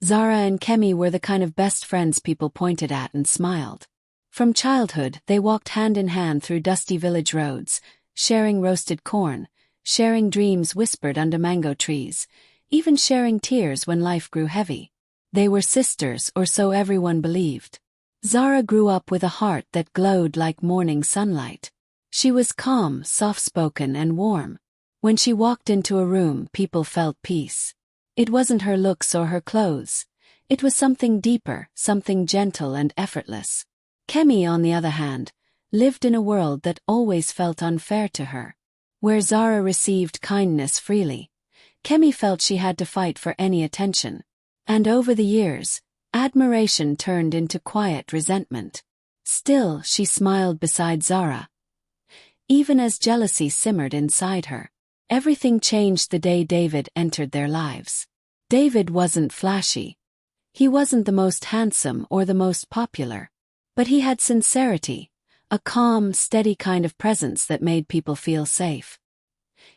Zara and Kemi were the kind of best friends people pointed at and smiled. From childhood, they walked hand in hand through dusty village roads, sharing roasted corn, sharing dreams whispered under mango trees, even sharing tears when life grew heavy. They were sisters, or so everyone believed. Zara grew up with a heart that glowed like morning sunlight. She was calm, soft-spoken, and warm. When she walked into a room, people felt peace. It wasn't her looks or her clothes. It was something deeper, something gentle and effortless. Kemi, on the other hand, lived in a world that always felt unfair to her. Where Zara received kindness freely, Kemi felt she had to fight for any attention. And over the years, admiration turned into quiet resentment. Still, she smiled beside Zara, even as jealousy simmered inside her. Everything changed the day David entered their lives. David wasn't flashy. He wasn't the most handsome or the most popular. But he had sincerity, a calm, steady kind of presence that made people feel safe.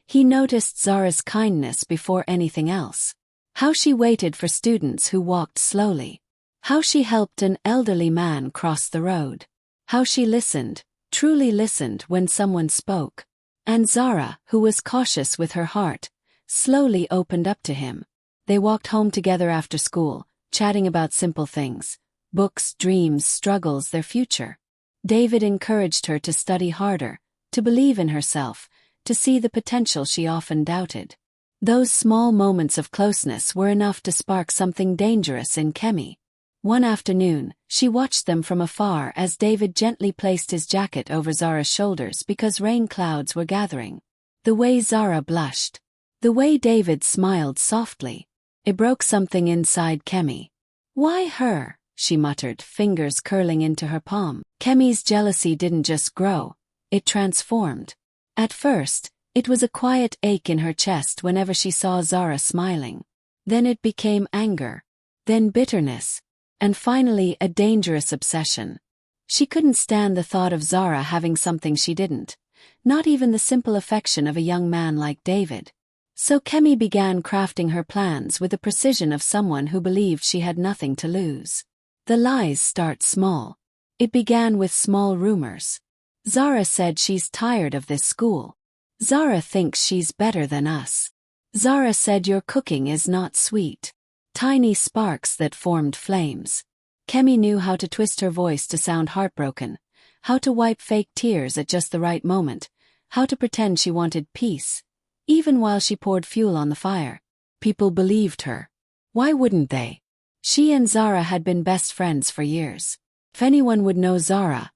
He noticed Zara's kindness before anything else. How she waited for students who walked slowly. How she helped an elderly man cross the road. How she listened, truly listened when someone spoke. And Zara, who was cautious with her heart, slowly opened up to him. They walked home together after school, chatting about simple things, books, dreams, struggles, their future. David encouraged her to study harder, to believe in herself, to see the potential she often doubted. Those small moments of closeness were enough to spark something dangerous in Kemi. One afternoon, she watched them from afar as David gently placed his jacket over Zara's shoulders because rain clouds were gathering. The way Zara blushed. The way David smiled softly. It broke something inside Kemi. "Why her?" she muttered, fingers curling into her palm. Kemi's jealousy didn't just grow, it transformed. At first, it was a quiet ache in her chest whenever she saw Zara smiling. Then it became anger. Then bitterness. And finally a dangerous obsession. She couldn't stand the thought of Zara having something she didn't, not even the simple affection of a young man like David. So Kemi began crafting her plans with the precision of someone who believed she had nothing to lose. The lies start small. It began with small rumors. Zara said she's tired of this school. Zara thinks she's better than us. Zara said your cooking is not sweet. Tiny sparks that formed flames. Kemi knew how to twist her voice to sound heartbroken, how to wipe fake tears at just the right moment, how to pretend she wanted peace, even while she poured fuel on the fire. People believed her. Why wouldn't they? She and Zara had been best friends for years. If anyone would know Zara,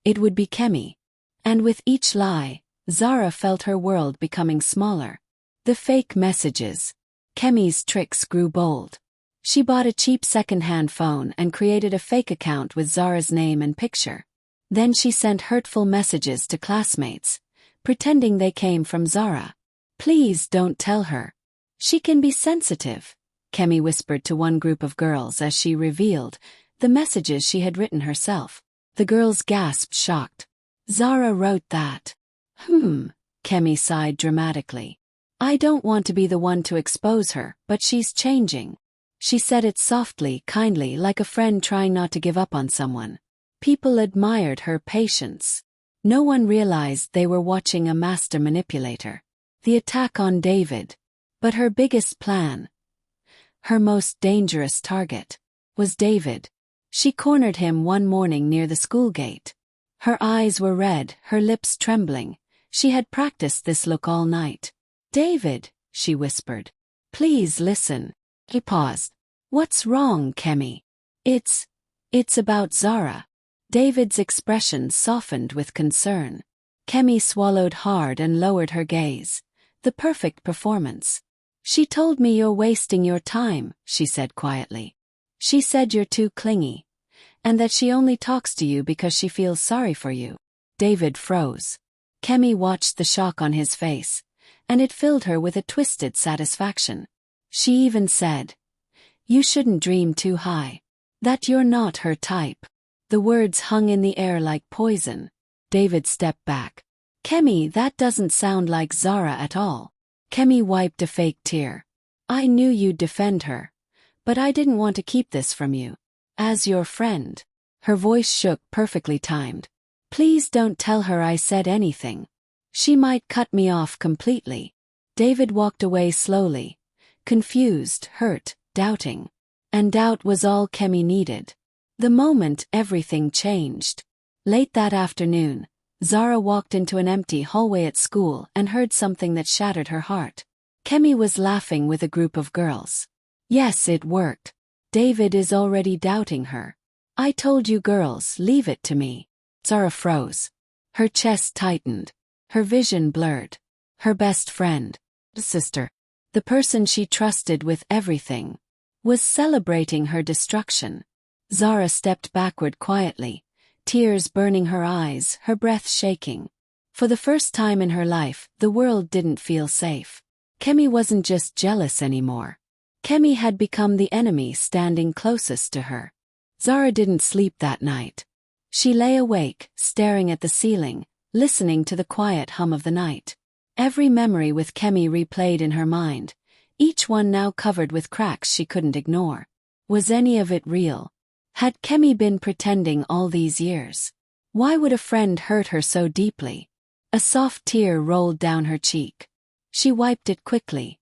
it would be Kemi. And with each lie, Zara felt her world becoming smaller. The fake messages. Kemi's tricks grew bold. She bought a cheap second-hand phone and created a fake account with Zara's name and picture. Then she sent hurtful messages to classmates, pretending they came from Zara. "Please don't tell her. She can be sensitive," Kemi whispered to one group of girls as she revealed the messages she had written herself. The girls gasped, shocked. "Zara wrote that." Kemi sighed dramatically. "I don't want to be the one to expose her, but she's changing." She said it softly, kindly, like a friend trying not to give up on someone. People admired her patience. No one realized they were watching a master manipulator. The attack on David. But her biggest plan, her most dangerous target, was David. She cornered him one morning near the school gate. Her eyes were red, her lips trembling. She had practiced this look all night. "David," she whispered. "Please listen." He paused. "What's wrong, Kemi?" It's about Zara." David's expression softened with concern. Kemi swallowed hard and lowered her gaze. The perfect performance. "She told me you're wasting your time," she said quietly. "She said you're too clingy. And that she only talks to you because she feels sorry for you." David froze. Kemi watched the shock on his face, and it filled her with a twisted satisfaction. She even said, "You shouldn't dream too high. That you're not her type." The words hung in the air like poison. David stepped back. "Kemi, that doesn't sound like Zara at all." Kemi wiped a fake tear. "I knew you'd defend her. But I didn't want to keep this from you. As your friend. Her voice shook, perfectly timed. Please don't tell her I said anything. She might cut me off completely. David walked away slowly. Confused, hurt, doubting. And doubt was all Kemi needed. The moment everything changed. Late that afternoon, Zara walked into an empty hallway at school and heard something that shattered her heart. Kemi was laughing with a group of girls. Yes, it worked. David is already doubting her. I told you girls, leave it to me. Zara froze. Her chest tightened. Her vision blurred. Her best friend, sister, the person she trusted with everything, was celebrating her destruction. Zara stepped backward quietly, tears burning her eyes, her breath shaking. For the first time in her life, the world didn't feel safe. Kemi wasn't just jealous anymore. Kemi had become the enemy standing closest to her. Zara didn't sleep that night. She lay awake, staring at the ceiling, listening to the quiet hum of the night. Every memory with Kemi replayed in her mind, each one now covered with cracks she couldn't ignore. Was any of it real? Had Kemi been pretending all these years? Why would a friend hurt her so deeply? A soft tear rolled down her cheek. She wiped it quickly,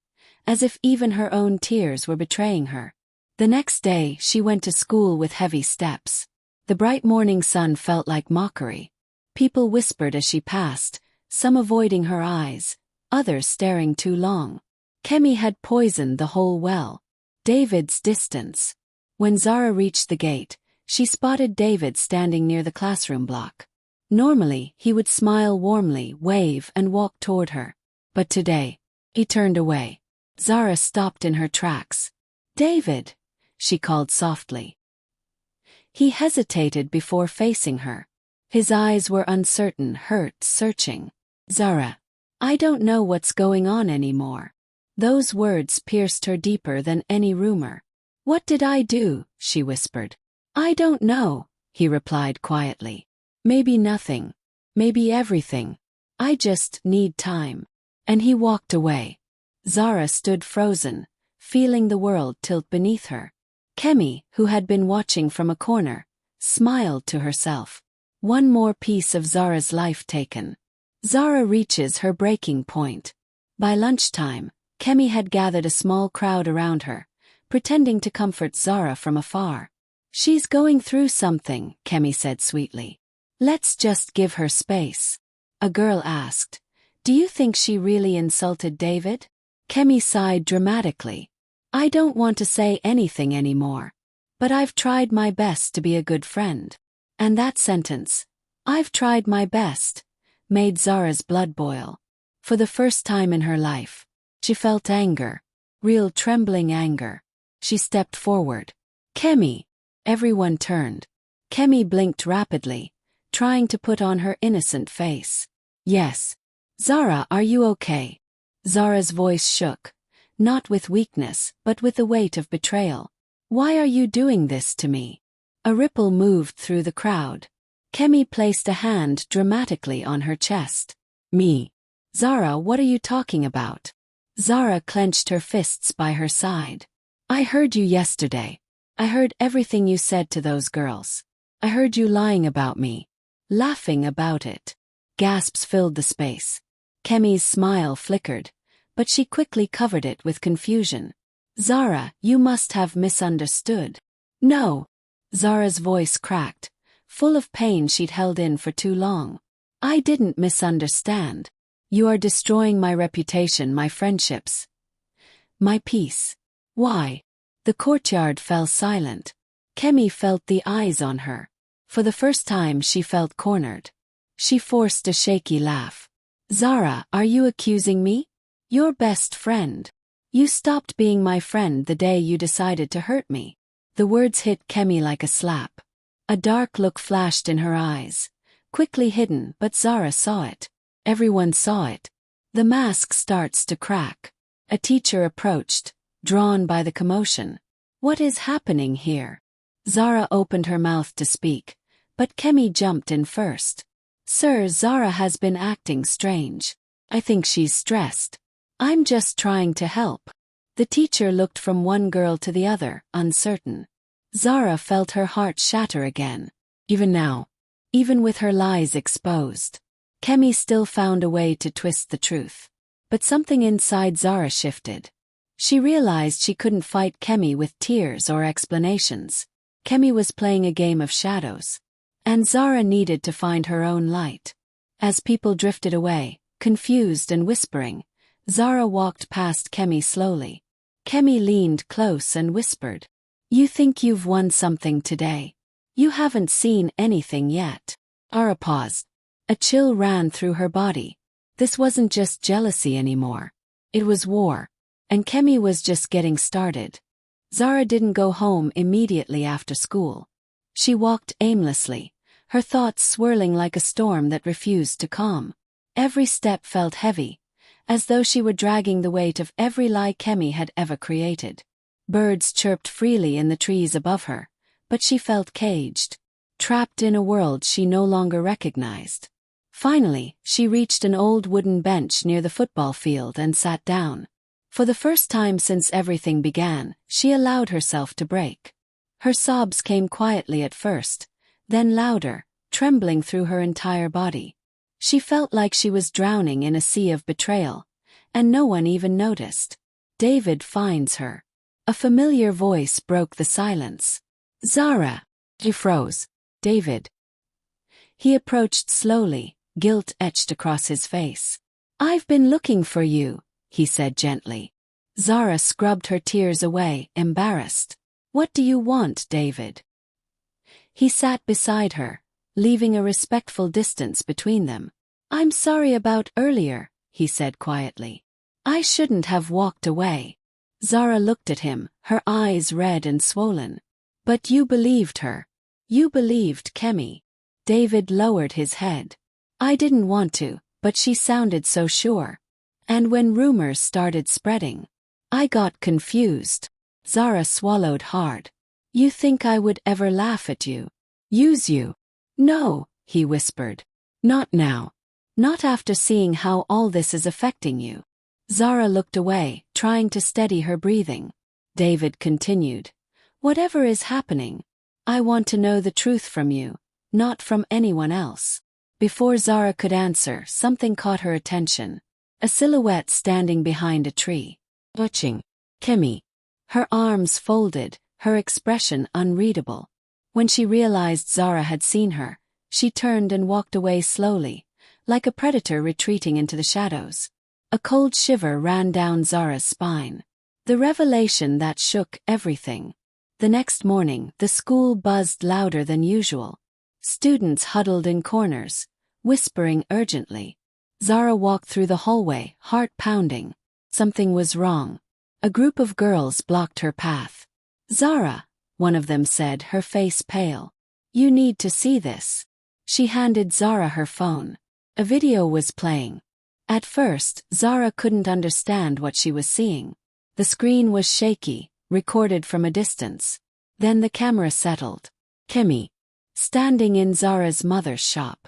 as if even her own tears were betraying her. The next day, she went to school with heavy steps. The bright morning sun felt like mockery. People whispered as she passed, some avoiding her eyes, others staring too long. Kemi had poisoned the whole well. David's distance. When Zara reached the gate, she spotted David standing near the classroom block. Normally, he would smile warmly, wave, and walk toward her. But today, he turned away. Zara stopped in her tracks. David, she called softly. He hesitated before facing her. His eyes were uncertain, hurt, searching. Zara, I don't know what's going on anymore. Those words pierced her deeper than any rumor. What did I do? She whispered. I don't know, he replied quietly. Maybe nothing. Maybe everything. I just need time. And he walked away. Zara stood frozen, feeling the world tilt beneath her. Kemi, who had been watching from a corner, smiled to herself. One more piece of Zara's life taken. Zara reaches her breaking point. By lunchtime, Kemi had gathered a small crowd around her, pretending to comfort Zara from afar. She's going through something, Kemi said sweetly. Let's just give her space. A girl asked, do you think she really insulted David? Kemi sighed dramatically. I don't want to say anything anymore. But I've tried my best to be a good friend. And that sentence, I've tried my best, made Zara's blood boil. For the first time in her life, she felt anger, real trembling anger. She stepped forward. Kemi! Everyone turned. Kemi blinked rapidly, trying to put on her innocent face. Yes. Zara, are you okay? Zara's voice shook, not with weakness, but with the weight of betrayal. Why are you doing this to me? A ripple moved through the crowd. Kemi placed a hand dramatically on her chest. Me. Zara, what are you talking about? Zara clenched her fists by her side. I heard you yesterday. I heard everything you said to those girls. I heard you lying about me. Laughing about it. Gasps filled the space. Kemi's smile flickered, but she quickly covered it with confusion. Zara, you must have misunderstood. No. Zara's voice cracked, full of pain she'd held in for too long. I didn't misunderstand. You are destroying my reputation, my friendships. My peace. Why? The courtyard fell silent. Kemi felt the eyes on her. For the first time she felt cornered. She forced a shaky laugh. Zara, are you accusing me? Your best friend. You stopped being my friend the day you decided to hurt me. The words hit Kemi like a slap. A dark look flashed in her eyes, quickly hidden, but Zara saw it. Everyone saw it. The mask starts to crack. A teacher approached, drawn by the commotion. What is happening here? Zara opened her mouth to speak, but Kemi jumped in first. Sir, Zara has been acting strange. I think she's stressed. I'm just trying to help. The teacher looked from one girl to the other, uncertain. Zara felt her heart shatter again. Even now. Even with her lies exposed. Kemi still found a way to twist the truth. But something inside Zara shifted. She realized she couldn't fight Kemi with tears or explanations. Kemi was playing a game of shadows. And Zara needed to find her own light. As people drifted away, confused and whispering, Zara walked past Kemi slowly. Kemi leaned close and whispered, "You think you've won something today? You haven't seen anything yet." Zara paused. A chill ran through her body. This wasn't just jealousy anymore. It was war. And Kemi was just getting started. Zara didn't go home immediately after school. She walked aimlessly, her thoughts swirling like a storm that refused to calm. Every step felt heavy, as though she were dragging the weight of every lie Kemi had ever created. Birds chirped freely in the trees above her, but she felt caged, trapped in a world she no longer recognized. Finally, she reached an old wooden bench near the football field and sat down. For the first time since everything began, she allowed herself to break. Her sobs came quietly at first, then louder, trembling through her entire body. She felt like she was drowning in a sea of betrayal, and no one even noticed. David finds her. A familiar voice broke the silence. "Zara." She froze. "David." He approached slowly, guilt etched across his face. "I've been looking for you," he said gently. Zara scrubbed her tears away, embarrassed. "What do you want, David?" He sat beside her, leaving a respectful distance between them. "I'm sorry about earlier," he said quietly. "I shouldn't have walked away." Zara looked at him, her eyes red and swollen. "But you believed her. You believed Kemi." David lowered his head. "I didn't want to, but she sounded so sure. And when rumors started spreading, I got confused." Zara swallowed hard. "You think I would ever laugh at you? Use you?" "No," he whispered. "Not now. Not after seeing how all this is affecting you." Zara looked away, trying to steady her breathing. David continued, "Whatever is happening, I want to know the truth from you, not from anyone else." Before Zara could answer, something caught her attention. A silhouette standing behind a tree. Watching. Kemi. Her arms folded, her expression unreadable. When she realized Zara had seen her, she turned and walked away slowly, like a predator retreating into the shadows. A cold shiver ran down Zara's spine. The revelation that shook everything. The next morning, the school buzzed louder than usual. Students huddled in corners, whispering urgently. Zara walked through the hallway, heart pounding. Something was wrong. A group of girls blocked her path. "Zara," one of them said, her face pale. "You need to see this." She handed Zara her phone. A video was playing. At first, Zara couldn't understand what she was seeing. The screen was shaky, recorded from a distance. Then the camera settled. Kemi, standing in Zara's mother's shop.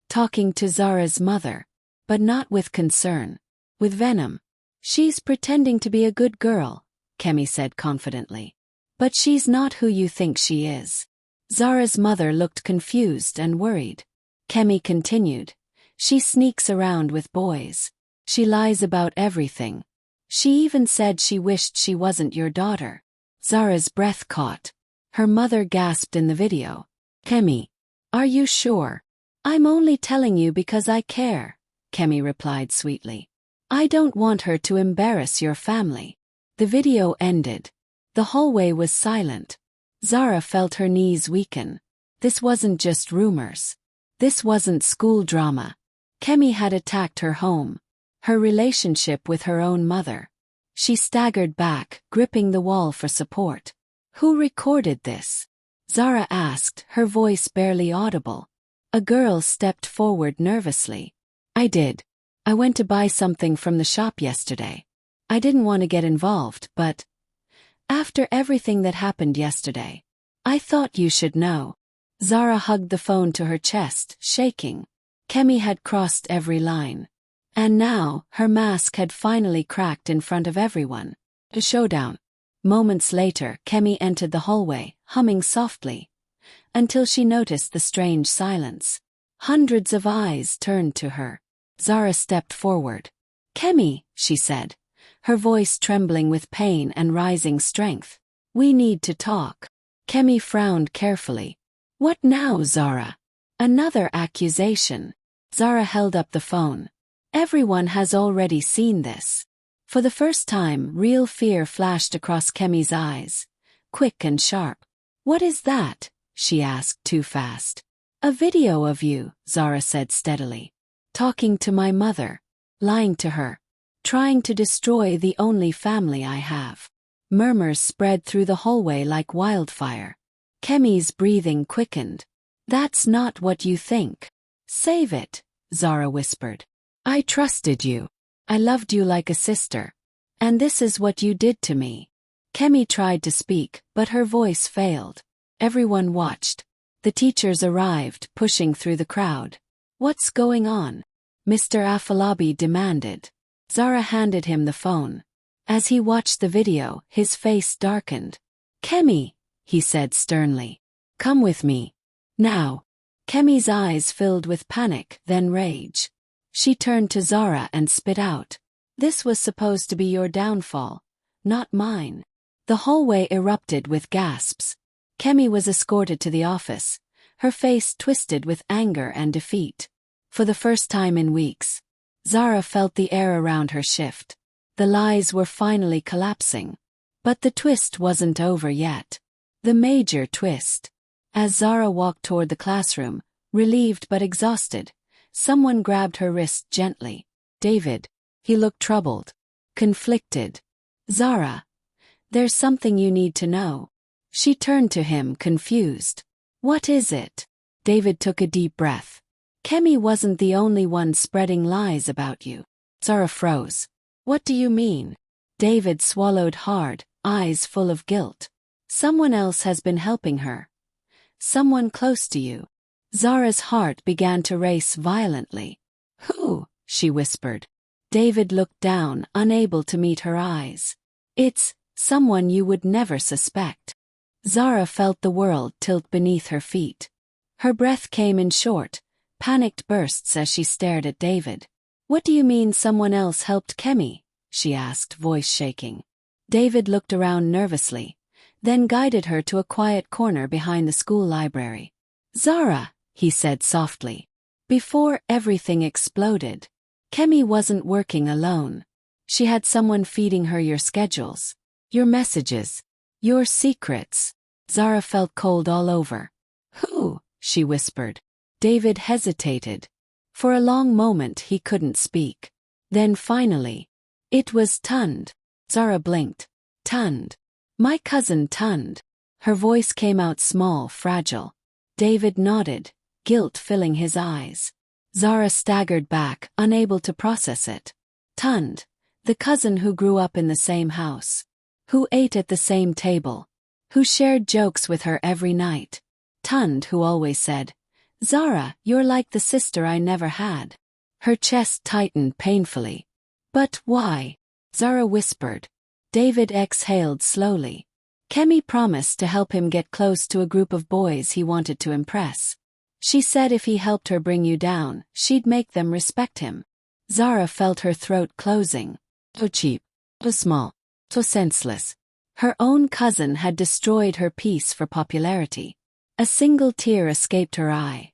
Talking to Zara's mother. But not with concern. With venom. "She's pretending to be a good girl," Kemi said confidently. "But she's not who you think she is." Zara's mother looked confused and worried. Kemi continued. "She sneaks around with boys. She lies about everything. She even said she wished she wasn't your daughter." Zara's breath caught. Her mother gasped in the video. "Kemi, are you sure?" "I'm only telling you because I care," Kemi replied sweetly. "I don't want her to embarrass your family." The video ended. The hallway was silent. Zara felt her knees weaken. This wasn't just rumors. This wasn't school drama. Kemi had attacked her home, her relationship with her own mother. She staggered back, gripping the wall for support. "Who recorded this?" Zara asked, her voice barely audible. A girl stepped forward nervously. "I did. I went to buy something from the shop yesterday. I didn't want to get involved, but after everything that happened yesterday, I thought you should know." Zara hugged the phone to her chest, shaking. Kemi had crossed every line. And now, her mask had finally cracked in front of everyone. A showdown. Moments later, Kemi entered the hallway, humming softly, until she noticed the strange silence. Hundreds of eyes turned to her. Zara stepped forward. "Kemi," she said, her voice trembling with pain and rising strength. "We need to talk." Kemi frowned carefully. "What now, Zara?" "Another accusation." Zara held up the phone. "Everyone has already seen this." For the first time, real fear flashed across Kemi's eyes, quick and sharp. "What is that?" she asked too fast. "A video of you," Zara said steadily. "Talking to my mother. Lying to her. Trying to destroy the only family I have." Murmurs spread through the hallway like wildfire. Kemi's breathing quickened. "That's not what you think." "Save it," Zara whispered. "I trusted you. I loved you like a sister. And this is what you did to me." Kemi tried to speak, but her voice failed. Everyone watched. The teachers arrived, pushing through the crowd. "What's going on?" Mr. Afolabi demanded. Zara handed him the phone. As he watched the video, his face darkened. "Kemi," he said sternly. "Come with me. Now." Kemi's eyes filled with panic, then rage. She turned to Zara and spit out. "This was supposed to be your downfall, not mine." The hallway erupted with gasps. Kemi was escorted to the office, her face twisted with anger and defeat. For the first time in weeks, Zara felt the air around her shift. The lies were finally collapsing. But the twist wasn't over yet. The major twist. As Zara walked toward the classroom, relieved but exhausted, someone grabbed her wrist gently. "David." He looked troubled, conflicted. "Zara, there's something you need to know." She turned to him, confused. "What is it?" David took a deep breath. "Kemi wasn't the only one spreading lies about you." Zara froze. "What do you mean?" David swallowed hard, eyes full of guilt. "Someone else has been helping her. Someone close to you." Zara's heart began to race violently. "Who?" she whispered. David looked down, unable to meet her eyes. "It's someone you would never suspect." Zara felt the world tilt beneath her feet. Her breath came in short, panicked bursts as she stared at David. "What do you mean someone else helped Kemi?" she asked, voice shaking. David looked around nervously, then guided her to a quiet corner behind the school library. "Zara," he said softly. Before everything exploded, Kemi wasn't working alone. She had someone feeding her your schedules, your messages, your secrets. Zara felt cold all over. "Who?" she whispered. David hesitated. For a long moment he couldn't speak. Then finally, "It was Tund." Zara blinked. "Tund. My cousin Tund." Her voice came out small, fragile. David nodded, guilt filling his eyes. Zara staggered back, unable to process it. Tund, the cousin who grew up in the same house, who ate at the same table, who shared jokes with her every night. Tund who always said, "Zara, you're like the sister I never had." Her chest tightened painfully. "But why?" Zara whispered. David exhaled slowly. Kemi promised to help him get close to a group of boys he wanted to impress. She said if he helped her bring you down, she'd make them respect him. Zara felt her throat closing. So cheap, so small, so senseless. Her own cousin had destroyed her peace for popularity. A single tear escaped her eye.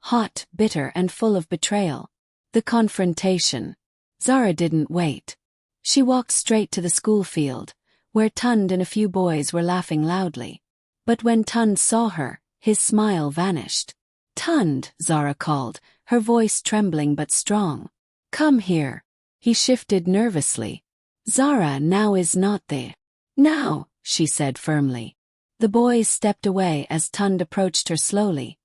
Hot, bitter, and full of betrayal. The confrontation. Zara didn't wait. She walked straight to the school field, where Tund and a few boys were laughing loudly. But when Tund saw her, his smile vanished. "Tund," Zara called, her voice trembling but strong. "Come here." He shifted nervously. "Zara, now is not there." "Now," she said firmly. The boys stepped away as Tund approached her slowly,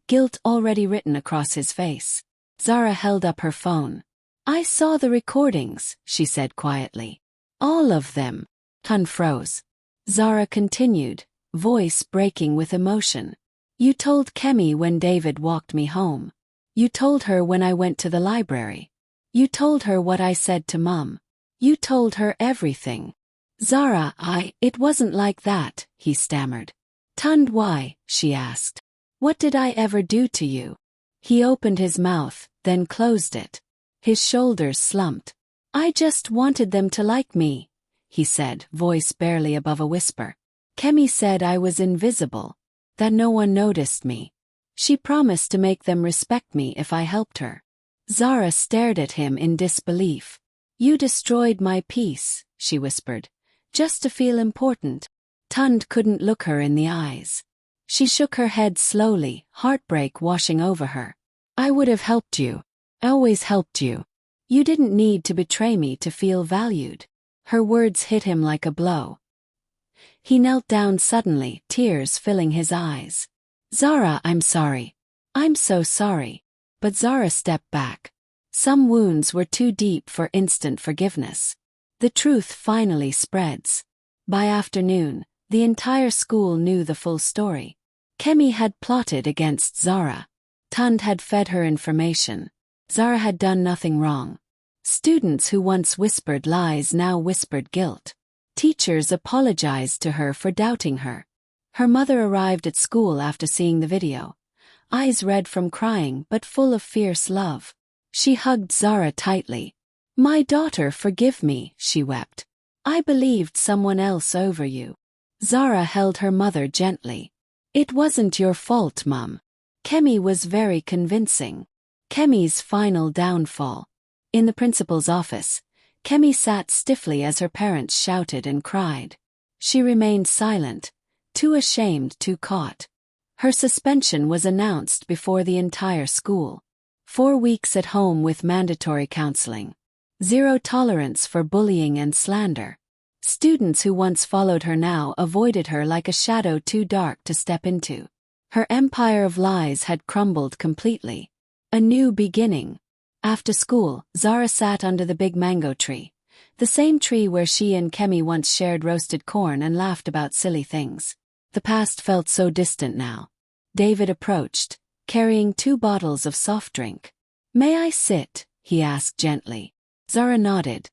guilt already written across his face. Zara held up her phone. "I saw the recordings," she said quietly. "All of them." Tund froze. Zara continued, voice breaking with emotion. "You told Kemi when David walked me home. You told her when I went to the library. You told her what I said to Mum. You told her everything. Zara, it wasn't like that, he stammered. Tund, why? She asked. What did I ever do to you? He opened his mouth, then closed it. His shoulders slumped. I just wanted them to like me, he said, voice barely above a whisper. Kemi said I was invisible, that no one noticed me. She promised to make them respect me if I helped her. Zara stared at him in disbelief. You destroyed my peace, she whispered, just to feel important. Tund couldn't look her in the eyes. She shook her head slowly, heartbreak washing over her. I would have helped you. I always helped you. You didn't need to betray me to feel valued. Her words hit him like a blow. He knelt down suddenly, tears filling his eyes. Zara, I'm sorry. I'm so sorry. But Zara stepped back. Some wounds were too deep for instant forgiveness. The truth finally spreads. By afternoon, the entire school knew the full story. Kemi had plotted against Zara. Tund had fed her information. Zara had done nothing wrong. Students who once whispered lies now whispered guilt. Teachers apologized to her for doubting her. Her mother arrived at school after seeing the video. Eyes red from crying but full of fierce love. She hugged Zara tightly. My daughter, forgive me, she wept. I believed someone else over you. Zara held her mother gently. It wasn't your fault, Mum. Kemi was very convincing. Kemi's final downfall. In the principal's office, Kemi sat stiffly as her parents shouted and cried. She remained silent, too ashamed, too caught. Her suspension was announced before the entire school. 4 weeks at home with mandatory counseling. 0 tolerance for bullying and slander. Students who once followed her now avoided her like a shadow too dark to step into. Her empire of lies had crumbled completely. A new beginning. After school, Zara sat under the big mango tree. The same tree where she and Kemi once shared roasted corn and laughed about silly things. The past felt so distant now. David approached, carrying 2 bottles of soft drink. May I sit? He asked gently. Zara nodded.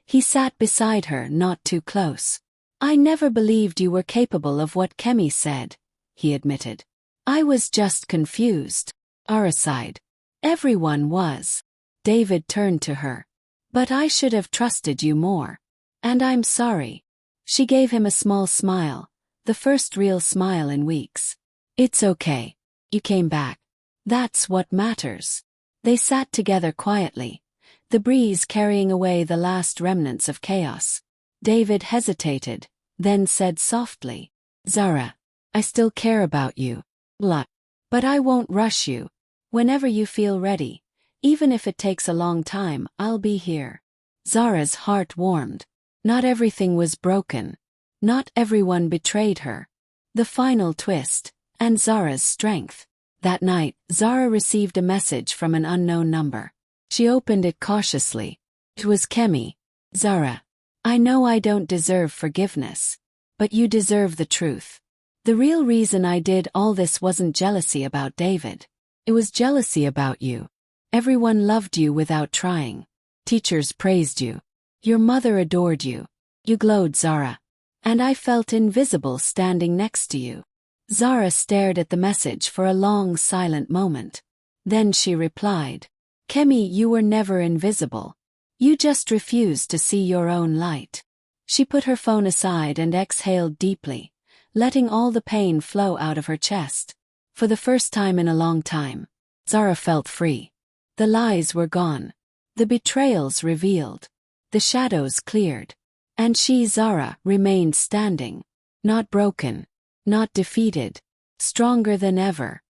He sat beside her, not too close. I never believed you were capable of what Kemi said, he admitted. I was just confused. Zara sighed. Everyone was. David turned to her. But I should have trusted you more. And I'm sorry. She gave him a small smile, the first real smile in weeks. It's okay. You came back. That's what matters. They sat together quietly, the breeze carrying away the last remnants of chaos. David hesitated, then said softly, Zara, I still care about you. But I won't rush you. Whenever you feel ready, even if it takes a long time, I'll be here. Zara's heart warmed. Not everything was broken. Not everyone betrayed her. The final twist, and Zara's strength. That night, Zara received a message from an unknown number. She opened it cautiously. It was Kemi. Zara, I know I don't deserve forgiveness. But you deserve the truth. The real reason I did all this wasn't jealousy about David. It was jealousy about you. Everyone loved you without trying. Teachers praised you. Your mother adored you. You glowed, Zara. And I felt invisible standing next to you. Zara stared at the message for a long, silent moment. Then she replied, Kemi, you were never invisible. You just refused to see your own light. She put her phone aside and exhaled deeply, letting all the pain flow out of her chest. For the first time in a long time, Zara felt free. The lies were gone. The betrayals revealed. The shadows cleared. And she, Zara, remained standing. Not broken. Not defeated. Stronger than ever.